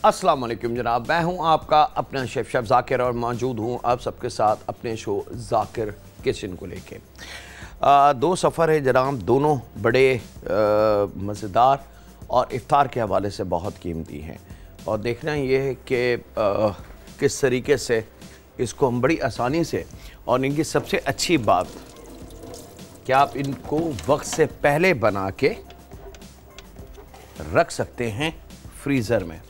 अस्सलाम वालेकुम जनाब, मैं हूं आपका अपना शेफ ज़ाकिर और मौजूद हूं आप सबके साथ अपने शो ज़ाकिर किचन को लेके। दो सफ़र है जनाब, दोनों बड़े मज़ेदार और इफ्तार के हवाले से बहुत कीमती हैं और देखना ये है कि किस तरीके से इसको हम बड़ी आसानी से, और इनकी सबसे अच्छी बात कि आप इनको वक्त से पहले बना के रख सकते हैं फ्रीज़र में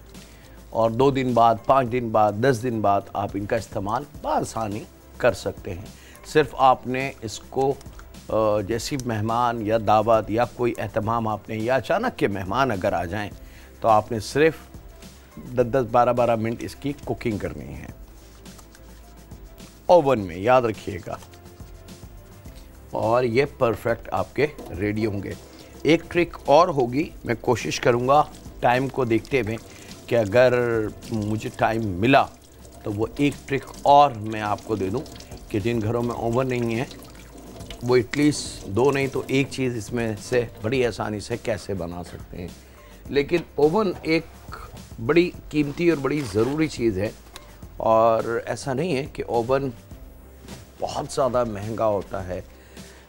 और 2 दिन बाद, 5 दिन बाद, 10 दिन बाद आप इनका इस्तेमाल बआसानी कर सकते हैं। सिर्फ आपने इसको जैसी मेहमान या दावत या कोई एहतमाम आपने या अचानक के मेहमान अगर आ जाएं तो आपने सिर्फ 10-10, 12-12 मिनट इसकी कुकिंग करनी है ओवन में, याद रखिएगा, और ये परफेक्ट आपके रेडी होंगे। एक ट्रिक और होगी, मैं कोशिश करूँगा टाइम को देखते हुए कि अगर मुझे टाइम मिला तो वो एक ट्रिक और मैं आपको दे दूं कि जिन घरों में ओवन नहीं है वो एटलीस्ट 2 नहीं तो एक चीज़ इसमें से बड़ी आसानी से कैसे बना सकते हैं। लेकिन ओवन एक बड़ी कीमती और बड़ी ज़रूरी चीज़ है और ऐसा नहीं है कि ओवन बहुत ज़्यादा महंगा होता है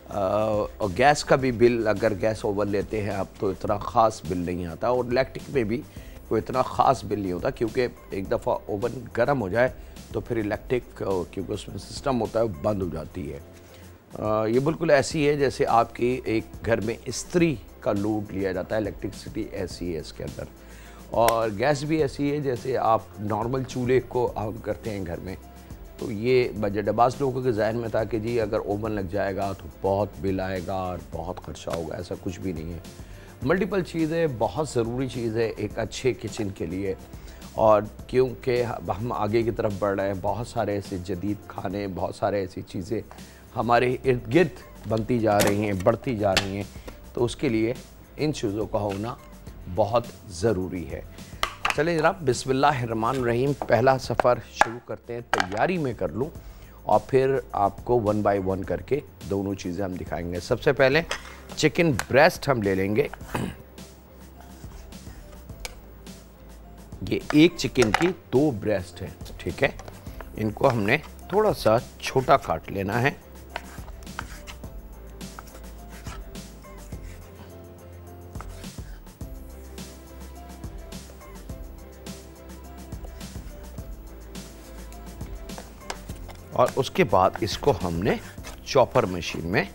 और गैस का भी बिल, अगर गैस ओवन लेते हैं आप तो इतना ख़ास बिल नहीं आता और इलेक्ट्रिक में भी कोई इतना ख़ास बिल नहीं होता, क्योंकि एक दफ़ा ओवन गर्म हो जाए तो फिर इलेक्ट्रिक, क्योंकि उसमें सिस्टम होता है, बंद हो जाती है। ये बिल्कुल ऐसी है जैसे आपकी एक घर में इस्त्री का लोड लिया जाता है, इलेक्ट्रिसिटी ऐसी है इसके अंदर। और गैस भी ऐसी है जैसे आप नॉर्मल चूल्हे को ऑन करते हैं घर में, तो ये बजटबाज लोगों के जहन में था कि जी अगर ओवन लग जाएगा तो बहुत बिल आएगा और बहुत ख़र्चा होगा। ऐसा कुछ भी नहीं है। मल्टीपल चीज़ें बहुत ज़रूरी चीज़ है एक अच्छे किचन के लिए, और क्योंकि हम आगे की तरफ बढ़ रहे हैं, बहुत सारे ऐसे जदीद खाने, बहुत सारे ऐसी चीज़ें हमारे इर्द गिर्द बनती जा रही हैं, बढ़ती जा रही हैं, तो उसके लिए इन चीज़ों का होना बहुत ज़रूरी है। चलिए जनाब, बिस्मिल्लाहिर्रहमानिर्रहीम, पहला सफ़र शुरू करते हैं। तैयारी में कर लूँ और फिर आपको 1 बाय 1 करके दोनों चीज़ें हम दिखाएंगे। सबसे पहले चिकन ब्रेस्ट हम ले लेंगे। ये एक चिकन की 2 ब्रेस्ट है, ठीक है। इनको हमने थोड़ा सा छोटा काट लेना है। और उसके बाद इसको हमने चॉपर मशीन में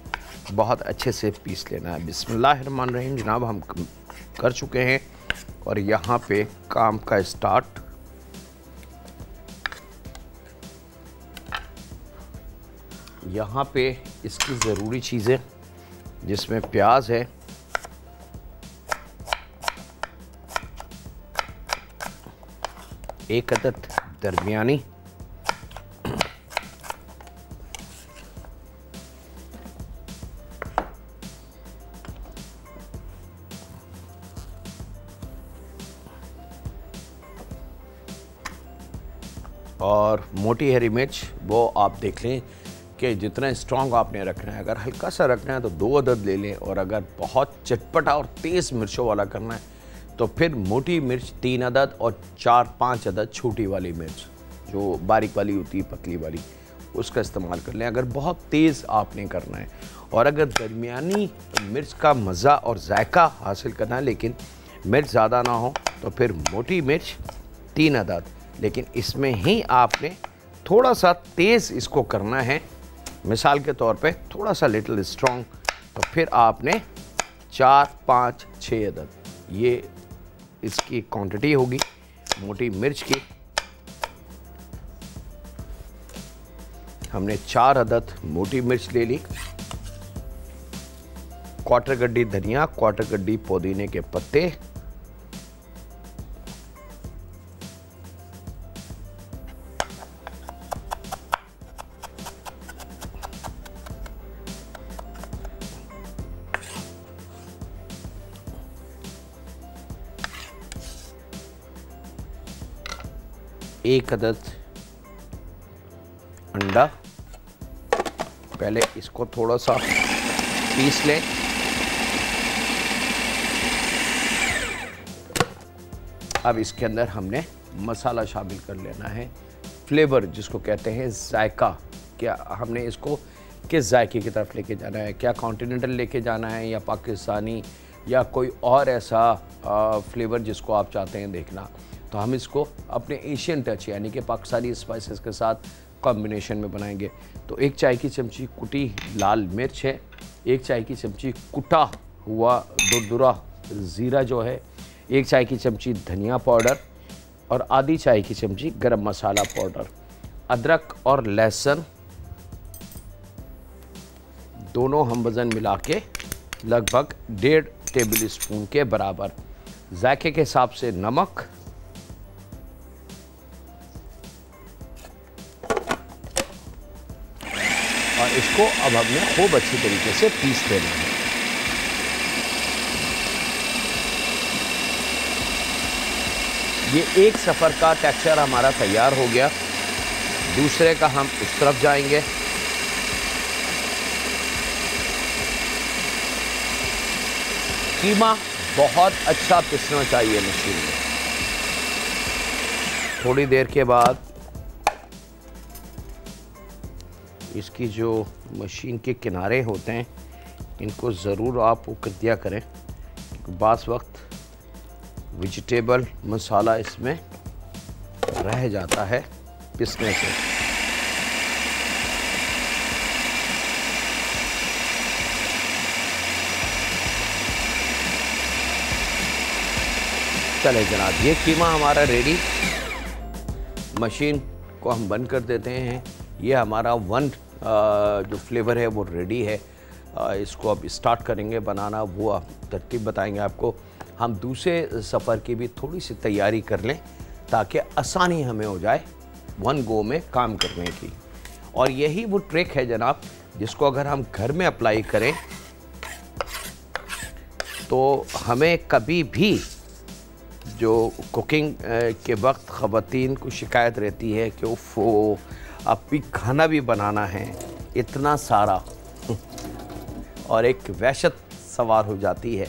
बहुत अच्छे से पीस लेना है। बिस्मिल्लाहिर्रहमानिर्रहीम जनाब, हम कर चुके हैं और यहाँ पे काम का स्टार्ट। यहाँ पे इसकी ज़रूरी चीज़ें जिसमें प्याज है, एक अदद दरमियानी और मोटी हरी मिर्च, वो आप देख लें कि जितना स्ट्रॉन्ग आपने रखना है। अगर हल्का सा रखना है तो 2 अदद ले लें, और अगर बहुत चटपटा और तेज़ मिर्चों वाला करना है तो फिर मोटी मिर्च 3 अदद और 4-5 अदद छोटी वाली मिर्च जो बारीक वाली होती है, पतली वाली, उसका इस्तेमाल कर लें अगर बहुत तेज़ आपने करना है। और अगर दरमियानी मिर्च का मज़ा और जायका हासिल करना है लेकिन मिर्च ज़्यादा ना हो तो फिर मोटी मिर्च 3 अदद, लेकिन इसमें ही आपने थोड़ा सा तेज़ इसको करना है। मिसाल के तौर पे थोड़ा सा लिटिल स्ट्रॉन्ग, तो फिर आपने 4-5-6 अदद, ये इसकी क्वांटिटी होगी मोटी मिर्च की। हमने 4 अदद मोटी मिर्च ले ली, क्वार्टर गड्डी धनिया, क्वार्टर गड्डी पुदीने के पत्ते, एक अदद अंडा। पहले इसको थोड़ा सा पीस लें। अब इसके अंदर हमने मसाला शामिल कर लेना है। फ्लेवर जिसको कहते हैं जायका, क्या हमने इसको किस जायके की तरफ लेके जाना है, क्या कॉन्टिनेंटल लेके जाना है या पाकिस्तानी या कोई और ऐसा फ्लेवर जिसको आप चाहते हैं देखना। तो हम इसको अपने एशियन टच यानी कि पाकिस्तानी स्पाइसेस के साथ कॉम्बिनेशन में बनाएंगे। तो 1 चाय की चमची कुटी लाल मिर्च है, 1 चाय की चमची कुटा हुआ दुरदुरा ज़ीरा जो है, 1 चाय की चमची धनिया पाउडर और आधी चाय की चमची गरम मसाला पाउडर। अदरक और लहसुन दोनों हम वज़न मिला के लगभग 1.5 टेबल स्पून के बराबर। जायके के हिसाब से नमक, और इसको अब हमें खूब अच्छी तरीके से पीस देना है। ये एक सफ़र का टेक्सचर हमारा तैयार हो गया। दूसरे का हम उस तरफ जाएंगे। कीमा बहुत अच्छा पिसना चाहिए मशीन में। थोड़ी देर के बाद इसकी जो मशीन के किनारे होते हैं इनको ज़रूर आप वो कर दिया करें, क्योंकि बाज़ वक्त वेजिटेबल मसाला इसमें रह जाता है पिसने से। चले जनाब, ये कीमा हमारा रेडी। मशीन को हम बंद कर देते हैं। ये हमारा जो फ्लेवर है वो रेडी है। इसको अब स्टार्ट करेंगे बनाना, वो आप तरतीब बताएंगे आपको। हम दूसरे सफ़र की भी थोड़ी सी तैयारी कर लें ताकि आसानी हमें हो जाए 1 गो में काम करने की। और यही वो ट्रिक है जनाब जिसको अगर हम घर में अप्लाई करें तो हमें कभी भी जो कुकिंग के वक्त ख़वातीन को शिकायत रहती है कि वो अब भी खाना भी बनाना है इतना सारा और एक वहशत सवार हो जाती है,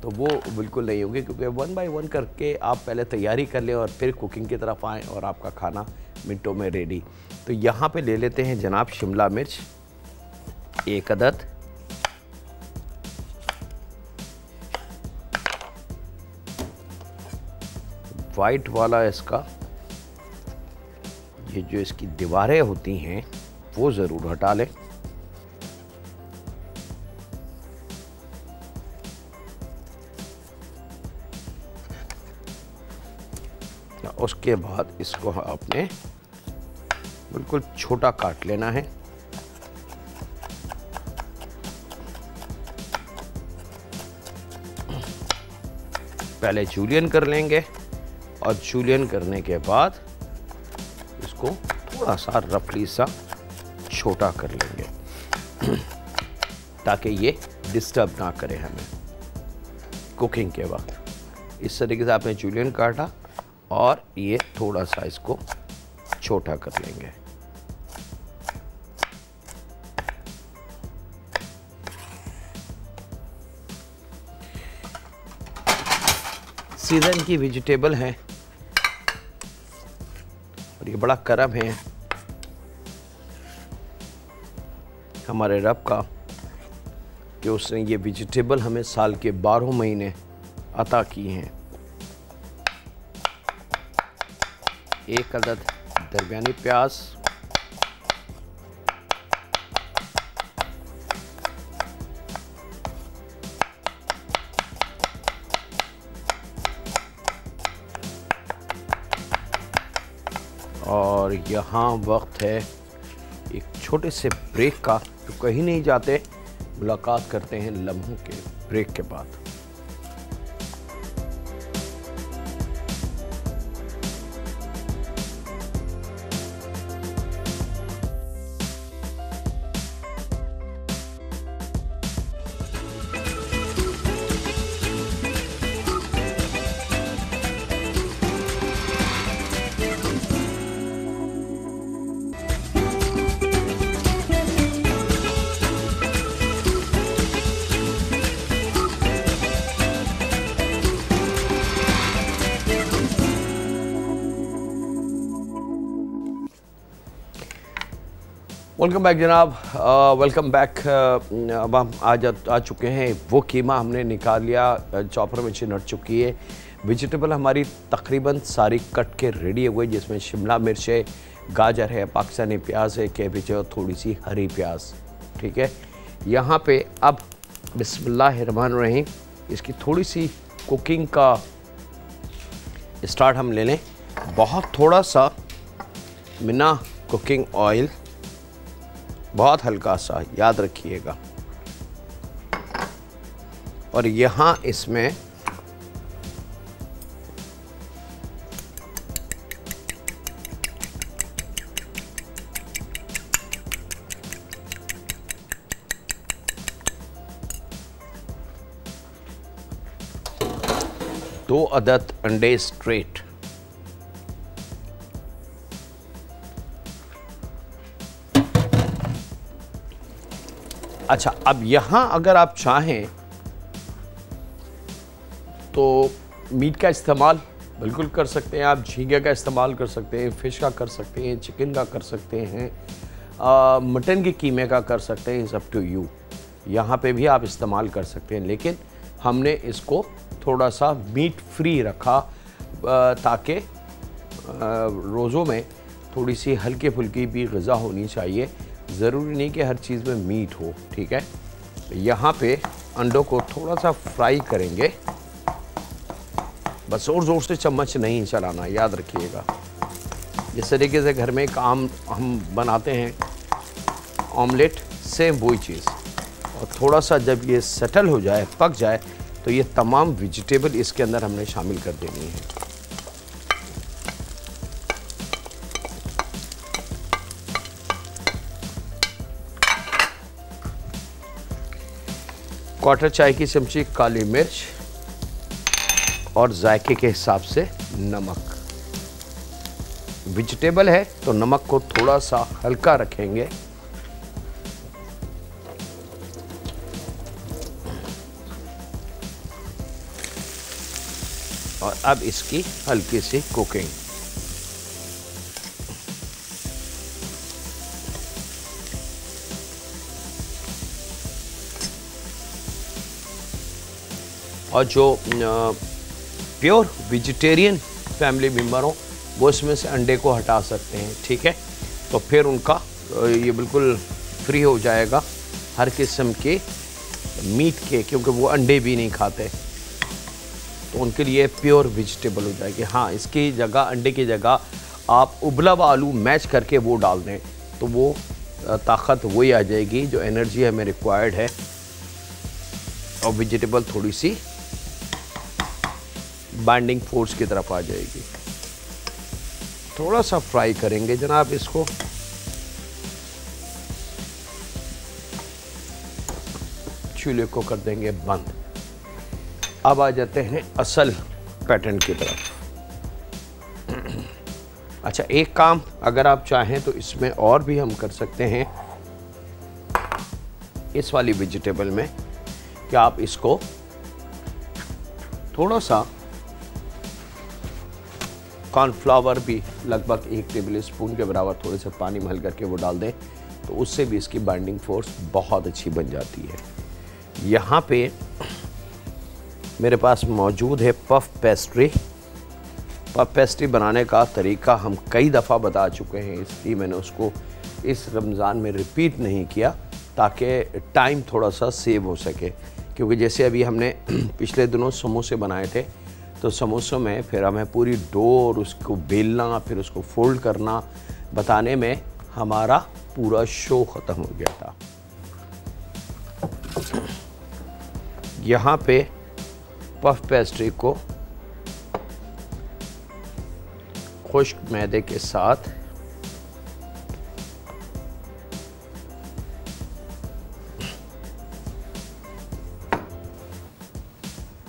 तो वो बिल्कुल नहीं होगी। क्योंकि 1 बाय 1 करके आप पहले तैयारी कर लें और फिर कुकिंग की तरफ आएँ और आपका खाना मिनटों में रेडी। तो यहाँ पे ले लेते हैं जनाब शिमला मिर्च 1 अदद, वाइट वाला इसका ये जो इसकी दीवारें होती हैं वो ज़रूर हटा लें। उसके बाद इसको आपने बिल्कुल छोटा काट लेना है। पहले जूलियन कर लेंगे और जूलियन करने के बाद इसको थोड़ा सा रफली सा छोटा कर लेंगे ताकि ये डिस्टर्ब ना करे हमें कुकिंग के वक्त। इस तरीके से आपने जूलियन काटा और ये थोड़ा सा इसको छोटा कर लेंगे। सीजन की वेजिटेबल है और ये बड़ा करम है हमारे रब का कि उसने ये वेजिटेबल हमें साल के 12 महीने अता की हैं। 1 अदद दरमियानी प्याज, और यहाँ वक्त है एक छोटे से ब्रेक का। तो कहीं नहीं जाते, मुलाकात करते हैं लम्हों के ब्रेक के बाद। वेलकम बैक जनाब, वेलकम बैक। अब हम आ चुके हैं, वो कीमा हमने निकाल लिया, चॉपर में चिनट चुकी है। वेजिटेबल हमारी तकरीबन सारी कट के रेडी हो गई, जिसमें शिमला मिर्च है, गाजर है, पाकिस्तानी प्याज है, कैबेज है और थोड़ी सी हरी प्याज। ठीक है, यहाँ पे अब बिस्मिल्लाहिर्रहमानिर्रहीम इसकी थोड़ी सी कुकिंग का स्टार्ट हम ले लें। बहुत थोड़ा सा बिना कुकिंग ऑयल, बहुत हल्का सा, याद रखिएगा। और यहाँ इसमें दो अदद अंडे स्ट्रेट। अच्छा, अब यहाँ अगर आप चाहें तो मीट का इस्तेमाल बिल्कुल कर सकते हैं आप, झींगे का इस्तेमाल कर सकते हैं, फ़िश का कर सकते हैं, चिकन का कर सकते हैं, मटन के कीमे का कर सकते हैं, इट्स अप टू यू। यहाँ पे भी आप इस्तेमाल कर सकते हैं, लेकिन हमने इसको थोड़ा सा मीट फ्री रखा ताकि रोज़ों में थोड़ी सी हल्की फुल्की भी ग़िज़ा होनी चाहिए, ज़रूरी नहीं कि हर चीज़ में मीट हो। ठीक है, यहाँ पे अंडों को थोड़ा सा फ्राई करेंगे, बस ज़ोर ज़ोर से चम्मच नहीं चलाना, याद रखिएगा। जिस तरीके से घर में एक आम हम बनाते हैं ऑमलेट, सेम वही चीज़। और थोड़ा सा जब ये सेटल हो जाए, पक जाए, तो ये तमाम वेजिटेबल इसके अंदर हमने शामिल कर देनी है। क्वार्टर चाय की चमची काली मिर्च और जायके के हिसाब से नमक। वेजिटेबल है तो नमक को थोड़ा सा हल्का रखेंगे। और अब इसकी हल्की सी कुकिंग। और जो प्योर वेजिटेरियन फैमिली मेम्बर हो वो इसमें से अंडे को हटा सकते हैं। ठीक है, तो फिर उनका ये बिल्कुल फ्री हो जाएगा हर किस्म के मीट के, क्योंकि वो अंडे भी नहीं खाते, तो उनके लिए प्योर वेजिटेबल हो जाएगी। हाँ, इसकी जगह, अंडे की जगह आप उबला हुआ आलू मैच करके वो डाल दें, तो वो ताकत वही आ जाएगी जो एनर्जी हमें रिक्वायर्ड है, और वेजिटेबल थोड़ी सी बाइंडिंग फोर्स की तरफ आ जाएगी। थोड़ा सा फ्राई करेंगे जनाब इसको। चूल्हे को कर देंगे बंद। अब आ जाते हैं असल पैटर्न की तरफ। अच्छा, एक काम अगर आप चाहें तो इसमें और भी हम कर सकते हैं, इस वाली वेजिटेबल में, कि आप इसको थोड़ा सा कॉर्नफ्लावर भी लगभग 1 टेबल स्पून के बराबर थोड़े से पानी में हल करके वो डाल दें, तो उससे भी इसकी बाइंडिंग फोर्स बहुत अच्छी बन जाती है। यहाँ पे मेरे पास मौजूद है पफ पेस्ट्री। पफ पेस्ट्री बनाने का तरीका हम कई दफ़ा बता चुके हैं, इसलिए मैंने उसको इस रमज़ान में रिपीट नहीं किया, ताकि टाइम थोड़ा सा सेव हो सके। क्योंकि जैसे अभी हमने पिछले दिनों समोसे बनाए थे, तो समोसों में फिर हमें पूरी डो और उसको बेलना, फिर उसको फोल्ड करना, बताने में हमारा पूरा शो ख़त्म हो गया था। यहाँ पे पफ पेस्ट्री को खुश्क मैदे के साथ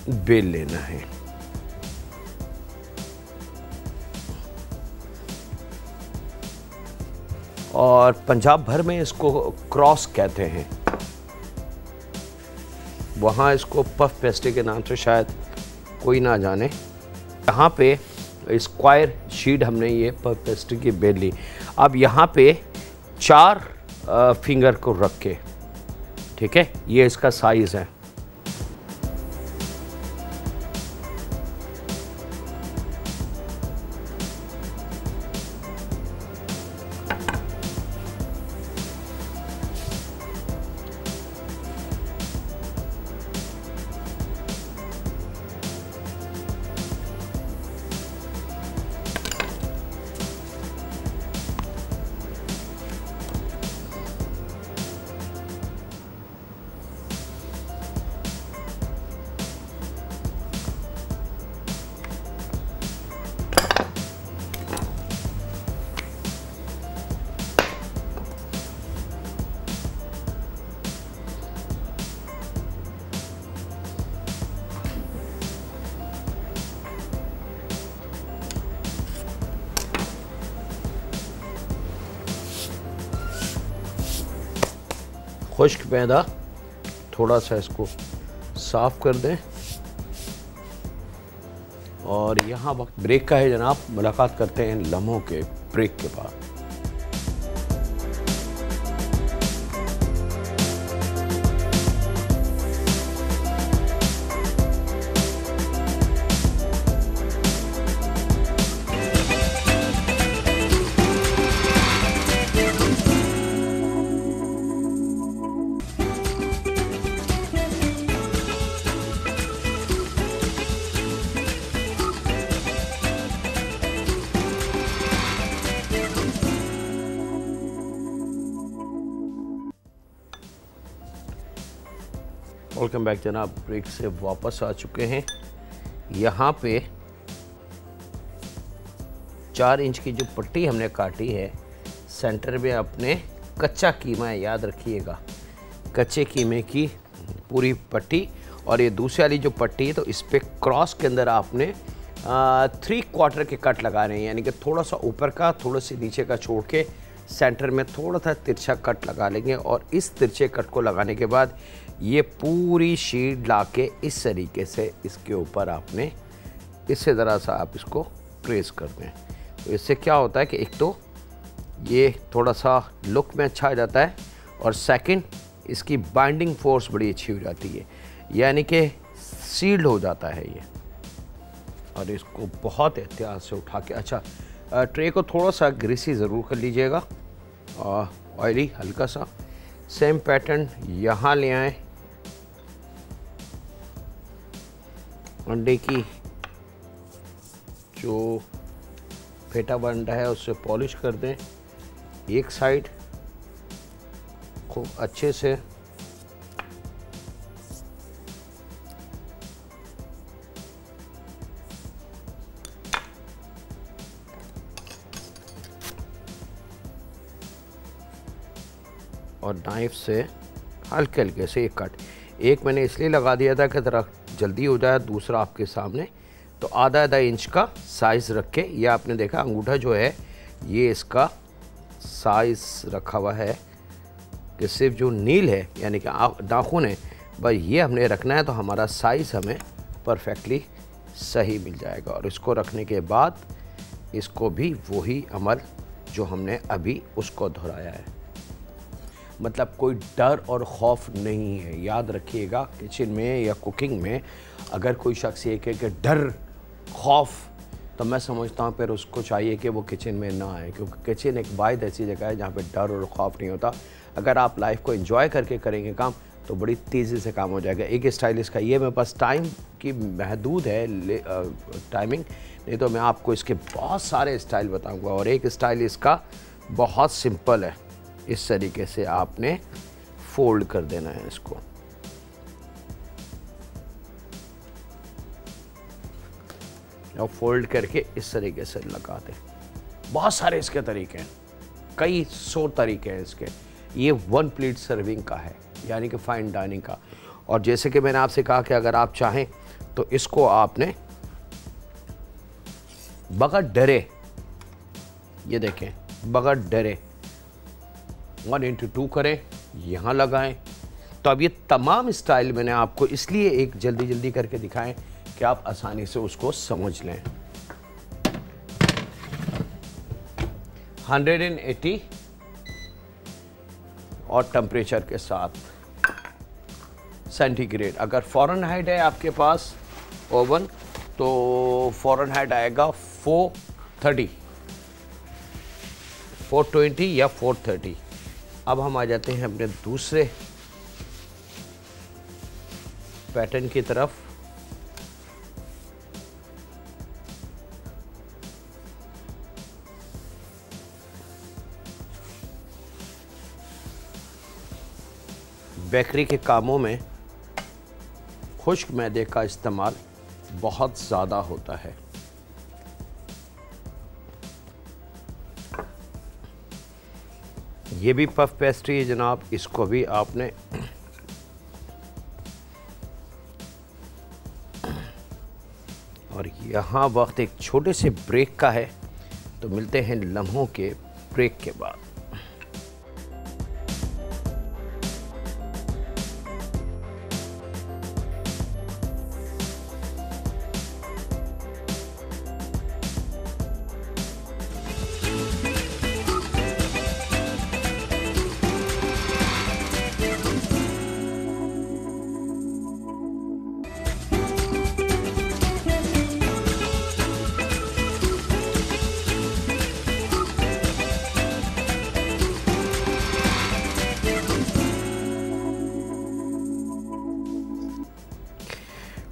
बेल लेना है। और पंजाब भर में इसको क्रॉस कहते हैं, वहाँ इसको पफ पेस्ट्री के नाम से शायद कोई ना जाने। यहाँ पे स्क्वायर शीट हमने ये पफ पेस्ट्री की बेल ली। अब यहाँ पे 4 फिंगर को रख के, ठीक है। ये इसका साइज़ है। खुश्क मैदा, थोड़ा सा इसको साफ़ कर दें। और यहाँ वक्त ब्रेक का है जनाब, मुलाकात करते हैं लम्हों के ब्रेक के बाद। वेलकम बैक जनाब, ब्रेक से वापस आ चुके हैं। यहाँ पे 4 इंच की जो पट्टी हमने काटी है, सेंटर में अपने कच्चा कीमा है, याद रखिएगा, कच्चे कीमे की पूरी पट्टी। और ये दूसरी वाली जो पट्टी है, तो इस पे क्रॉस के अंदर आपने 3/4 के कट लगा रहे हैं, यानी कि थोड़ा सा ऊपर का, थोड़ा सा नीचे का छोड़ के सेंटर में थोड़ा सा तिरछा कट लगा लेंगे। और इस तिरछे कट को लगाने के बाद ये पूरी शीट ला के इस तरीके से इसके ऊपर आपने इससे ज़रा सा आप इसको प्रेस कर दें। तो इससे क्या होता है कि एक तो ये थोड़ा सा लुक में अच्छा आ जाता है, और सेकंड इसकी बाइंडिंग फोर्स बड़ी अच्छी हो जाती है, यानी कि सील्ड हो जाता है ये। और इसको बहुत एहतियात से उठा के, अच्छा ट्रे को थोड़ा सा ग्रीसी ज़रूर कर लीजिएगा, और ऑयली हल्का सा। सेम पैटर्न यहाँ ले आएँ, अंडे की जो फेटा हुआ अंडा है उससे पॉलिश कर दें एक साइड खूब अच्छे से। और नाइफ से हल्के हल्के से एक कट, एक मैंने इसलिए लगा दिया था कि ज़रा जल्दी हो जाए, दूसरा आपके सामने। तो आधा इंच का साइज़ रख के, ये आपने देखा अंगूठा जो है ये इसका साइज़ रखा हुआ है कि सिर्फ जो नील है यानी कि नाखून है बस ये हमने रखना है, तो हमारा साइज़ हमें परफेक्टली सही मिल जाएगा। और इसको रखने के बाद इसको भी वही अमल जो हमने अभी उसको दोहराया है, मतलब कोई डर और खौफ नहीं है। याद रखिएगा, किचन में या कुकिंग में अगर कोई शख्स ये कहे कि डर खौफ, तो मैं समझता हूँ फिर उसको चाहिए कि वो किचन में ना आए, क्योंकि किचन एक वाहिद ऐसी जगह है जहाँ पे डर और खौफ नहीं होता। अगर आप लाइफ को एंजॉय करके करेंगे काम, तो बड़ी तेज़ी से काम हो जाएगा। एक स्टाइल इसका ये, मेरे पास टाइम की महदूद है टाइमिंग, नहीं तो मैं आपको इसके बहुत सारे स्टाइल बताऊँगा। और एक स्टाइल इसका बहुत सिंपल है, इस तरीके से आपने फोल्ड कर देना है इसको। और फोल्ड करके इस तरीके से लगा दें। बहुत सारे इसके तरीके हैं, कई 100 तरीके हैं इसके। ये 1 प्लेट सर्विंग का है, यानी कि फाइन डाइनिंग का। और जैसे कि मैंने आपसे कहा कि अगर आप चाहें तो इसको आपने बगैर डरे, ये देखें, बगैर डरे 1x2 करें, यहाँ लगाएं। तो अब ये तमाम स्टाइल मैंने आपको इसलिए एक जल्दी जल्दी करके दिखाएं कि आप आसानी से उसको समझ लें। 180 और टेम्परेचर के साथ सेंटीग्रेड। अगर फ़ारेनहाइट है आपके पास ओवन तो फ़ारेनहाइट आएगा 430, 420 या 430। अब हम आ जाते हैं अपने दूसरे पैटर्न की तरफ। बेकरी के कामों में खुश्क मैदे का इस्तेमाल बहुत ज़्यादा होता है। ये भी पफ पेस्ट्री है जनाब, इसको भी आपने और यहाँ वक्त एक छोटे से ब्रेक का है, तो मिलते हैं लम्हों के ब्रेक के बाद।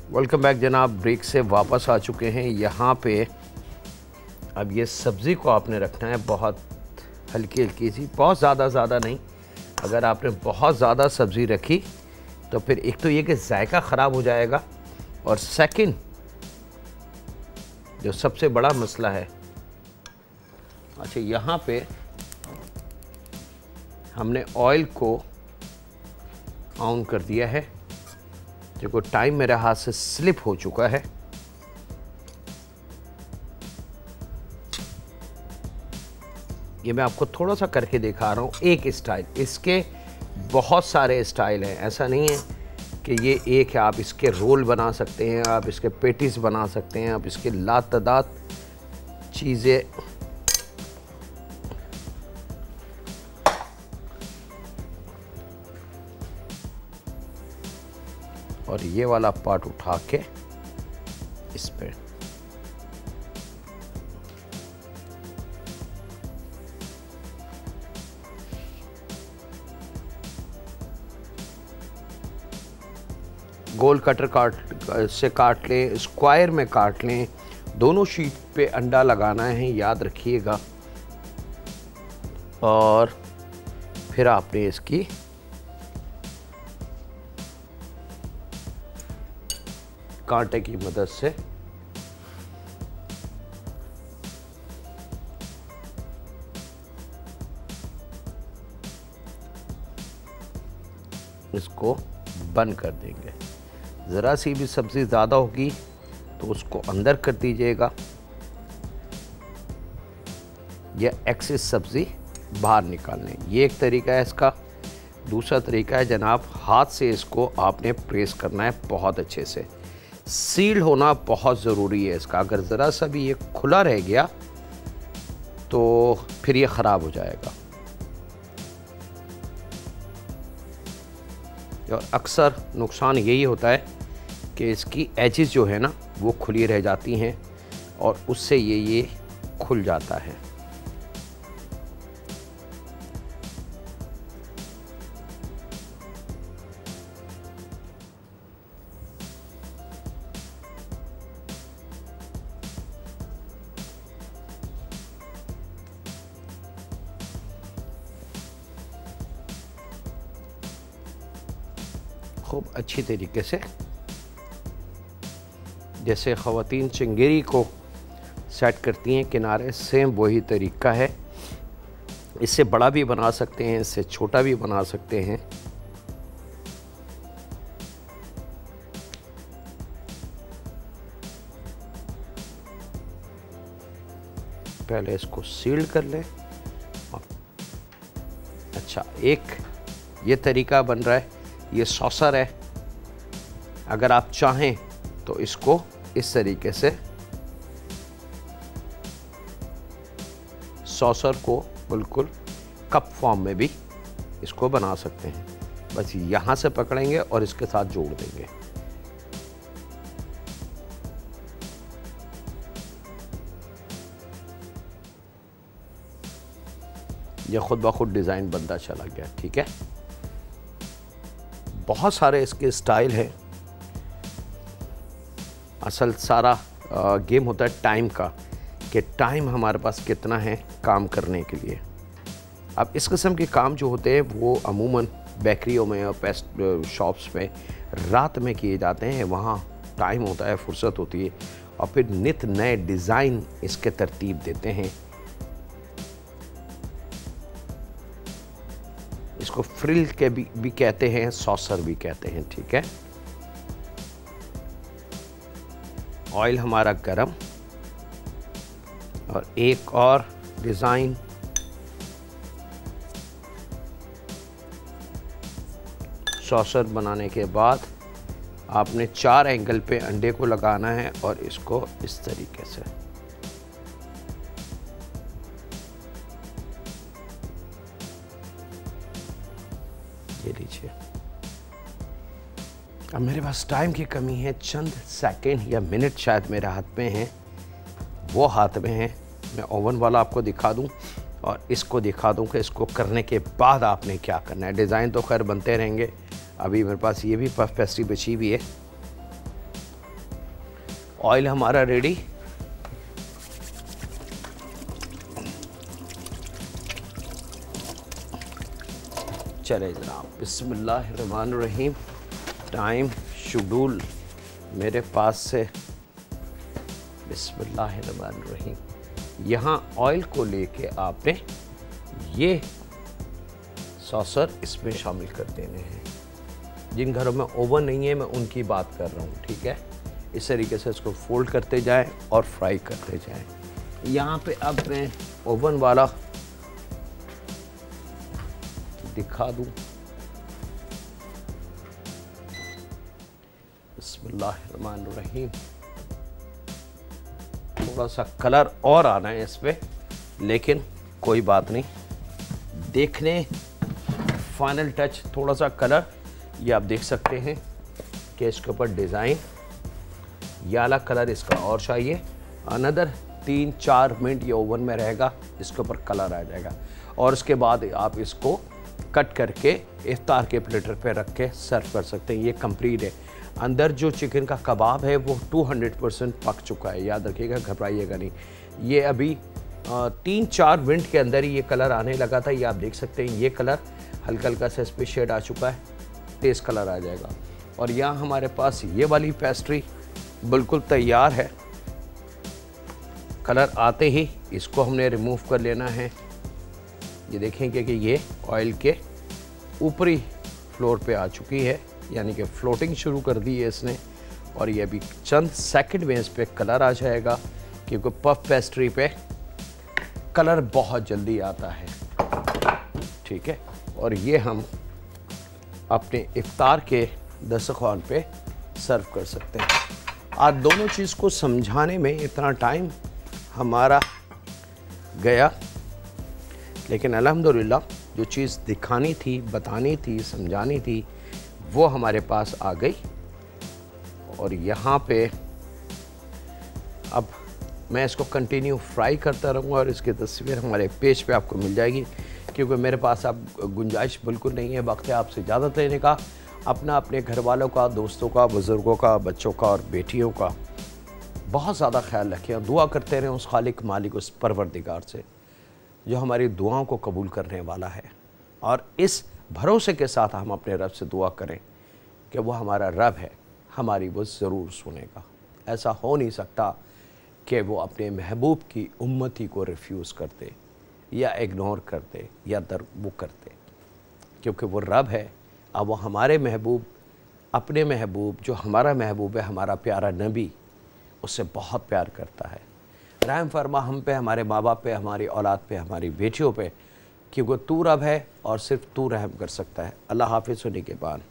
वेलकम बैक जनाब, ब्रेक से वापस आ चुके हैं। यहाँ पे अब ये सब्ज़ी को आपने रखना है बहुत हल्की हल्की सी, बहुत ज़्यादा नहीं। अगर आपने बहुत ज़्यादा सब्ज़ी रखी तो फिर एक तो ये कि जायका ख़राब हो जाएगा, और सेकंड जो सबसे बड़ा मसला है, अच्छा यहाँ पे हमने ऑयल को ऑन कर दिया है। देखो टाइम मेरे हाथ से स्लिप हो चुका है। ये मैं आपको थोड़ा सा करके दिखा रहा हूँ एक स्टाइल। इसके बहुत सारे स्टाइल हैं, ऐसा नहीं है कि ये एक है। आप इसके रोल बना सकते हैं, आप इसके पेटीज बना सकते हैं, आप इसके लातादाद चीज़ें और ये वाला पार्ट उठा के इस पे गोल कटर से काट लें, स्क्वायर में काट लें, दोनों शीट पे अंडा लगाना है, याद रखिएगा। और फिर आपने इसकी कांटे की मदद से इसको बंद कर देंगे। ज़रा सी भी सब्ज़ी ज़्यादा होगी तो उसको अंदर कर दीजिएगा, या एक्सेस सब्ज़ी बाहर निकालने। ये एक तरीका है इसका। दूसरा तरीका है जनाब, हाथ से इसको आपने प्रेस करना है बहुत अच्छे से। सील होना बहुत ज़रूरी है इसका। अगर ज़रा सा भी ये खुला रह गया तो फिर ये ख़राब हो जाएगा। और अक्सर नुकसान यही होता है कि इसकी एजेस जो है ना वो खुली रह जाती हैं और उससे ये खुल जाता है। खूब अच्छी तरीके से, जैसे ख़वातीन चिंगेरी को सेट करती हैं किनारे, सेम वही तरीका है। इससे बड़ा भी बना सकते हैं, इससे छोटा भी बना सकते हैं। पहले इसको सील कर लें। अच्छा, एक ये तरीका बन रहा है, ये सॉसर है। अगर आप चाहें तो इसको इस तरीके से सॉसर को बिल्कुल कप फॉर्म में भी इसको बना सकते हैं। बस यहाँ से पकड़ेंगे और इसके साथ जोड़ देंगे। ये खुद ब खुद डिज़ाइन बनता चला गया। ठीक है, बहुत सारे इसके स्टाइल हैं। असल सारा गेम होता है टाइम का, कि टाइम हमारे पास कितना है काम करने के लिए। अब इस किस्म के काम जो होते हैं वो अमूमन बेकरियों में और पेस्ट शॉप्स में रात में किए जाते हैं। वहाँ टाइम होता है, फुर्सत होती है, और फिर नित नए डिज़ाइन इसके तरतीब देते हैं। इसको फ्रिल के भी कहते हैं, सॉसर भी कहते हैं। ठीक है, ऑयल हमारा गरम, और एक और डिज़ाइन सॉसर बनाने के बाद आपने 4 एंगल पे अंडे को लगाना है और इसको इस तरीके से ये लीजिए। अब मेरे पास टाइम की कमी है, चंद सेकंड या मिनट शायद मेरे हाथ में हैं, वो हाथ में हैं। मैं ओवन वाला आपको दिखा दूं और इसको दिखा दूं कि इसको करने के बाद आपने क्या करना है। डिज़ाइन तो खैर बनते रहेंगे। अभी मेरे पास ये भी पफ पेस्ट्री बची हुई है। ऑयल हमारा रेडी। चले जनाब, बिस्मिल्लाहिर्रहमानिर्रहीम। टाइम शेड्यूल मेरे पास से, बिस्मिल्लाहिर्रहमानिर्रहीम। यहाँ ऑयल को लेके आपने ये सॉसर इसमें शामिल कर देने हैं। जिन घरों में ओवन नहीं है मैं उनकी बात कर रहा हूँ। ठीक है, इस तरीके से इसको फोल्ड करते जाएं और फ्राई करते जाएं। यहाँ पे अब मैं ओवन वाला दिखा दूँ। बिस्मिल्लाहिर्रहमानिर्रहीम। थोड़ा सा कलर और आना है इस पे, लेकिन कोई बात नहीं। देखने फाइनल टच थोड़ा सा कलर, ये आप देख सकते हैं कि इसके ऊपर डिज़ाइन, ये वाला कलर इसका और चाहिए। अनदर 3-4 मिनट ये ओवन में रहेगा, इसके ऊपर कलर आ जाएगा। और उसके बाद आप इसको कट करके इफ्तार के प्लेटर पे रख के सर्व कर सकते हैं। ये कंप्लीट है। अंदर जो चिकन का कबाब है वो 200% पक चुका है, याद रखिएगा, घबराइएगा नहीं। ये अभी 3-4 मिनट के अंदर ही ये कलर आने लगा था। ये आप देख सकते हैं, ये कलर हल्का हल्का सा इस पर शेड आ चुका है, तेज़ कलर आ जाएगा। और यहाँ हमारे पास ये वाली पेस्ट्री बिल्कुल तैयार है। कलर आते ही इसको हमने रिमूव कर लेना है। ये देखेंगे कि ये ऑयल के ऊपरी फ्लोर पे आ चुकी है, यानी कि फ्लोटिंग शुरू कर दी है इसने। और ये अभी चंद सेकंड में इस पर कलर आ जाएगा, क्योंकि पफ पेस्ट्री पे कलर बहुत जल्दी आता है। ठीक है, और ये हम अपने इफ्तार के दस्तरखान पे सर्व कर सकते हैं। आज दोनों चीज़ को समझाने में इतना टाइम हमारा गया, लेकिन अल्हम्दुलिल्लाह जो चीज़ दिखानी थी, बतानी थी, समझानी थी, वो हमारे पास आ गई। और यहाँ पे अब मैं इसको कंटिन्यू फ्राई करता रहूँगा और इसकी तस्वीर हमारे पेज पे आपको मिल जाएगी, क्योंकि मेरे पास अब गुंजाइश बिल्कुल नहीं है, वक्त है आपसे इजाज़त लेने का। अपना, अपने घर वालों का, दोस्तों का, बुज़ुर्गों का, बच्चों का और बेटियों का बहुत ज़्यादा ख्याल रखें। दुआ करते रहें उस खालिक मालिक, उस परवरदिगार से जो हमारी दुआओं को कबूल करने वाला है। और इस भरोसे के साथ हम अपने रब से दुआ करें कि वो हमारा रब है, हमारी वो ज़रूर सुनेगा। ऐसा हो नहीं सकता कि वो अपने महबूब की उम्मती को रिफ्यूज़ करते या इग्नोर करते या दरगुजर करते, क्योंकि वो रब है। अब वो हमारे महबूब, अपने महबूब, जो हमारा महबूब है, हमारा प्यारा नबी, उससे बहुत प्यार करता है। रहम फरमा हम पे, हमारे माँ बाप पे, हमारी औलाद पे, हमारी बेटियों पे, क्योंकि तू रब है और सिर्फ तू रहम कर सकता है। अल्लाह हाफिज़ होने के बाद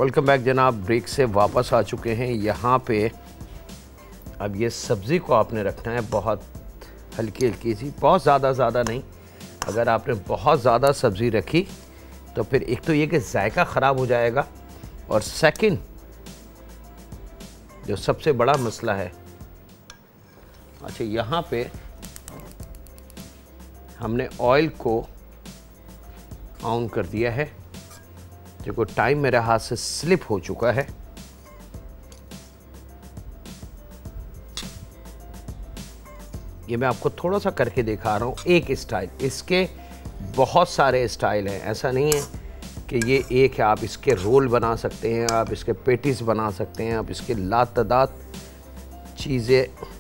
वेलकम बैक जनाब। ब्रेक से वापस आ चुके हैं। यहाँ पे अब ये सब्ज़ी को आपने रखना है बहुत हल्की हल्की सी, बहुत ज़्यादा नहीं। अगर आपने बहुत ज़्यादा सब्ज़ी रखी तो फिर एक तो ये कि जायका ख़राब हो जाएगा, और सेकंड जो सबसे बड़ा मसला है, अच्छा यहाँ पे हमने ऑयल को ऑन कर दिया है। देखो टाइम मेरे हाथ से स्लिप हो चुका है। ये मैं आपको थोड़ा सा करके दिखा रहा हूँ, एक स्टाइल। इसके बहुत सारे स्टाइल हैं, ऐसा नहीं है कि ये एक है। आप इसके रोल बना सकते हैं, आप इसके पेटीज बना सकते हैं, आप इसके लातादाद चीज़ें।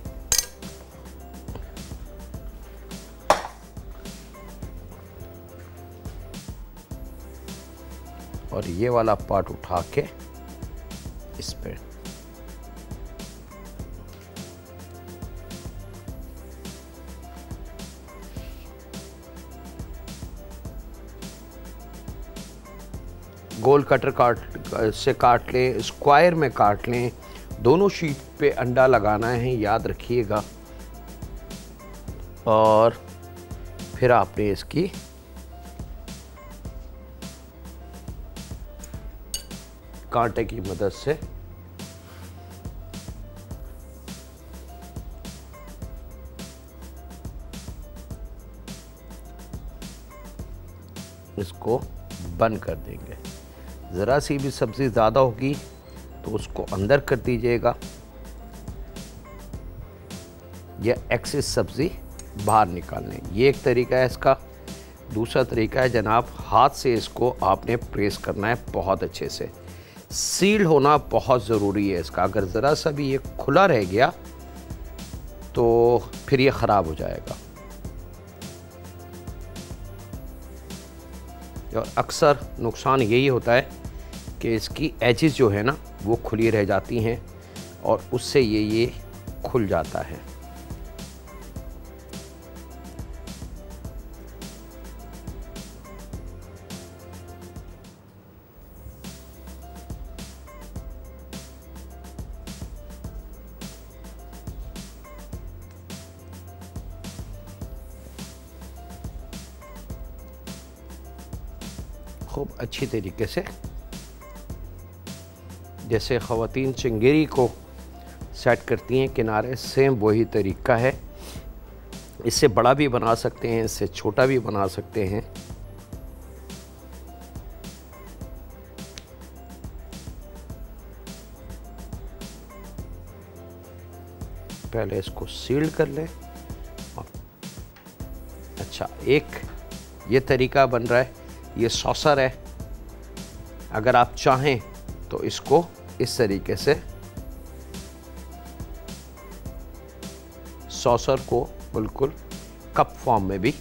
और ये वाला पार्ट उठा के इस पे गोल कटर से काट लें, स्क्वायर में काट लें। दोनों शीट पे अंडा लगाना है, याद रखिएगा। और फिर आपने इसकी कांटे की मदद से इसको बंद कर देंगे। ज़रा सी भी सब्ज़ी ज़्यादा होगी तो उसको अंदर कर दीजिएगा, या एक्सेस सब्ज़ी बाहर निकालने। ये एक तरीका है इसका। दूसरा तरीका है जनाब, हाथ से इसको आपने प्रेस करना है बहुत अच्छे से। सील्ड होना बहुत ज़रूरी है इसका। अगर ज़रा सा भी ये खुला रह गया तो फिर ये ख़राब हो जाएगा। और अक्सर नुकसान यही होता है कि इसकी एजेस जो है ना वो खुली रह जाती हैं और उससे ये खुल जाता है। खूब अच्छी तरीके से, जैसे ख़वातीन चिंगेरी को सेट करती हैं किनारे, सेम वही तरीका है। इससे बड़ा भी बना सकते हैं, इससे छोटा भी बना सकते हैं। पहले इसको सील कर लें। अच्छा, एक ये तरीका बन रहा है, ये सॉसर है। अगर आप चाहें तो इसको इस तरीके से सॉसर को बिल्कुल कप फॉर्म में भी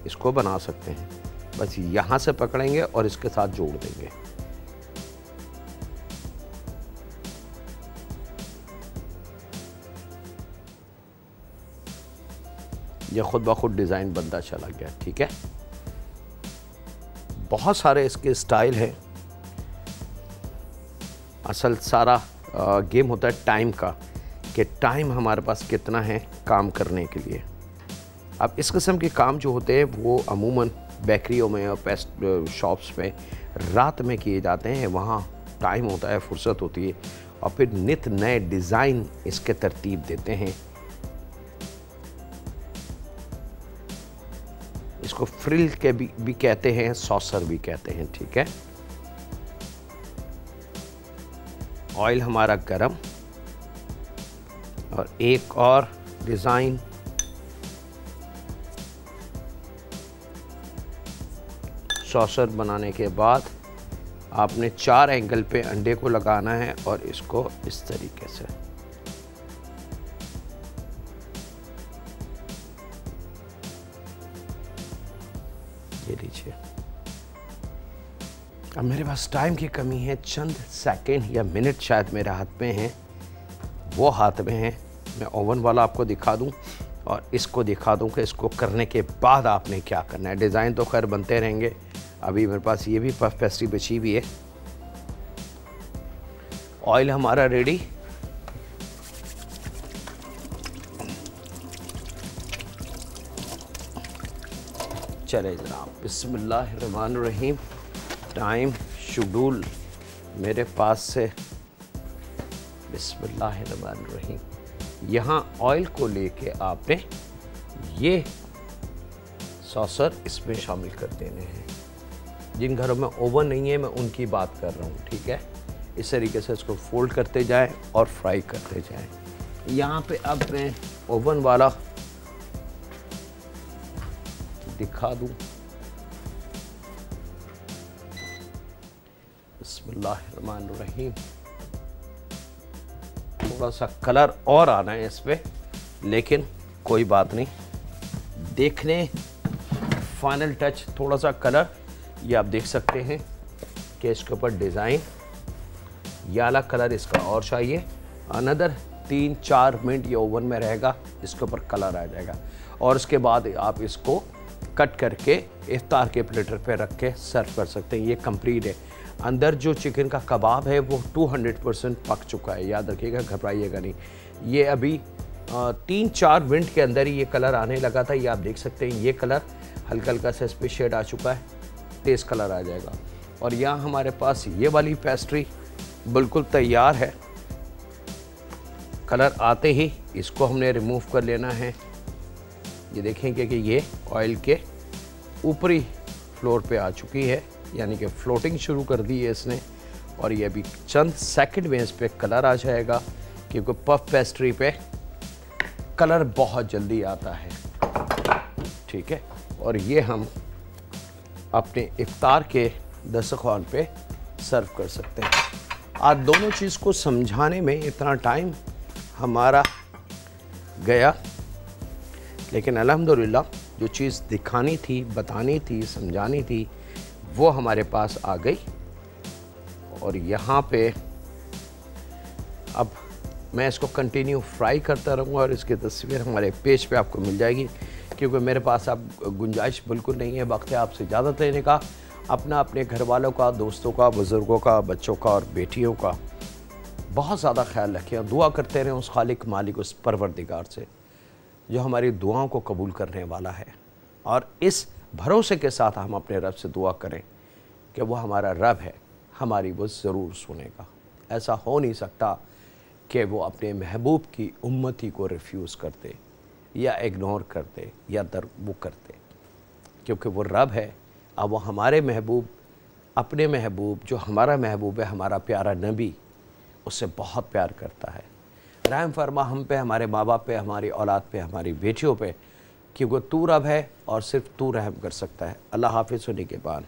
इसको बना सकते हैं। बस यहाँ से पकड़ेंगे और इसके साथ जोड़ देंगे। ये खुद ब खुद डिज़ाइन बनता चला गया। ठीक है, बहुत सारे इसके स्टाइल हैं। असल सारा गेम होता है टाइम का, कि टाइम हमारे पास कितना है काम करने के लिए। अब इस किस्म के काम जो होते हैं वो अमूमन बेकरियों में और पेस्ट शॉप्स में रात में किए जाते हैं। वहाँ टाइम होता है, फुर्सत होती है, और फिर नित नए डिज़ाइन इसके तरतीब देते हैं। इसको फ्रिल के भी कहते हैं, सॉसर भी कहते हैं। ठीक है, ऑयल हमारा गरम, और एक और डिज़ाइन सॉसर बनाने के बाद आपने 4 एंगल पे अंडे को लगाना है और इसको इस तरीके से ये लीजिए। अब मेरे पास टाइम की कमी है, चंद सेकंड या मिनट शायद मेरे हाथ में हैं, वो हाथ में हैं। मैं ओवन वाला आपको दिखा दूं और इसको दिखा दूं कि इसको करने के बाद आपने क्या करना है। डिज़ाइन तो खैर बनते रहेंगे। अभी मेरे पास ये भी पफ पेस्ट्री बची हुई है, ऑयल हमारा रेडी। चले जनाब, बिस्मिल्लाहिर्रहमानिर्रहीम। टाइम शेड्यूल मेरे पास से, बिस्मिल्लाहिर्रहमानिर्रहीम। यहाँ ऑयल को लेके आपने ये सॉसर इसमें शामिल कर देने हैं। जिन घरों में ओवन नहीं है मैं उनकी बात कर रहा हूँ, ठीक है। इस तरीके से इसको फोल्ड करते जाएं और फ्राई करते जाएं। यहाँ पे अब मैं ओवन वाला दिखा दूँ। बिस्मिल्लाहिर्रहमानिर्रहीम। थोड़ा सा कलर और आना है इस पर, लेकिन कोई बात नहीं। देखने फाइनल टच थोड़ा सा कलर, ये आप देख सकते हैं कि इसके ऊपर डिज़ाइन, ये वाला कलर इसका और चाहिए। अनदर 3-4 मिनट ये ओवन में रहेगा, इसके ऊपर कलर आ जाएगा। और उसके बाद आप इसको कट करके इफ्तार के प्लेटर पे रख के सर्व कर सकते हैं। ये कंप्लीट है। अंदर जो चिकन का कबाब है वो 200% पक चुका है, याद रखिएगा, घबराइएगा नहीं। ये अभी 3-4 मिनट के अंदर ही ये कलर आने लगा था। ये आप देख सकते हैं, ये कलर हल्का हल्का सा इस पर शेड आ चुका है, तेज़ कलर आ जाएगा। और यहाँ हमारे पास ये वाली पेस्ट्री बिल्कुल तैयार है। कलर आते ही इसको हमने रिमूव कर लेना है। ये देखेंगे कि ये ऑयल के ऊपरी फ्लोर पे आ चुकी है, यानी कि फ्लोटिंग शुरू कर दी है इसने। और ये अभी चंद सेकंड में इस पर कलर आ जाएगा, क्योंकि पफ पेस्ट्री पे कलर बहुत जल्दी आता है, ठीक है। और ये हम अपने इफ्तार के दस्तरखान पे सर्व कर सकते हैं। आज दोनों चीज़ को समझाने में इतना टाइम हमारा गया, लेकिन अल्हम्दुलिल्लाह जो चीज़ दिखानी थी, बतानी थी, समझानी थी, वो हमारे पास आ गई। और यहाँ पे अब मैं इसको कंटिन्यू फ्राई करता रहूँगा और इसकी तस्वीर हमारे पेज पे आपको मिल जाएगी, क्योंकि मेरे पास अब गुंजाइश बिल्कुल नहीं है, वक्त है आपसे इजाज़त लेने का। अपने घर वालों का, दोस्तों का, बुज़ुर्गों का, बच्चों का और बेटियों का बहुत ज़्यादा ख्याल रखें और दुआ करते रहें उस खालिक मालिक, उस परवरदिगार से जो हमारी दुआओं को कबूल करने वाला है। और इस भरोसे के साथ हम अपने रब से दुआ करें कि वो हमारा रब है, हमारी वो ज़रूर सुनेगा। ऐसा हो नहीं सकता कि वो अपने महबूब की उम्मती को रिफ्यूज़ करते या इग्नोर करते या दरबुक करते, क्योंकि वो रब है। अब वो हमारे महबूब, अपने महबूब, जो हमारा महबूब है, हमारा प्यारा नबी, उससे बहुत प्यार करता है। रहम फरमा हम पे, हमारे माँ बाप पे, हमारी औलाद पे, हमारी बेटियों पे, क्योंकि तू रब है और सिर्फ तू रहम कर सकता है। अल्लाह हाफिज़ होने के बाद।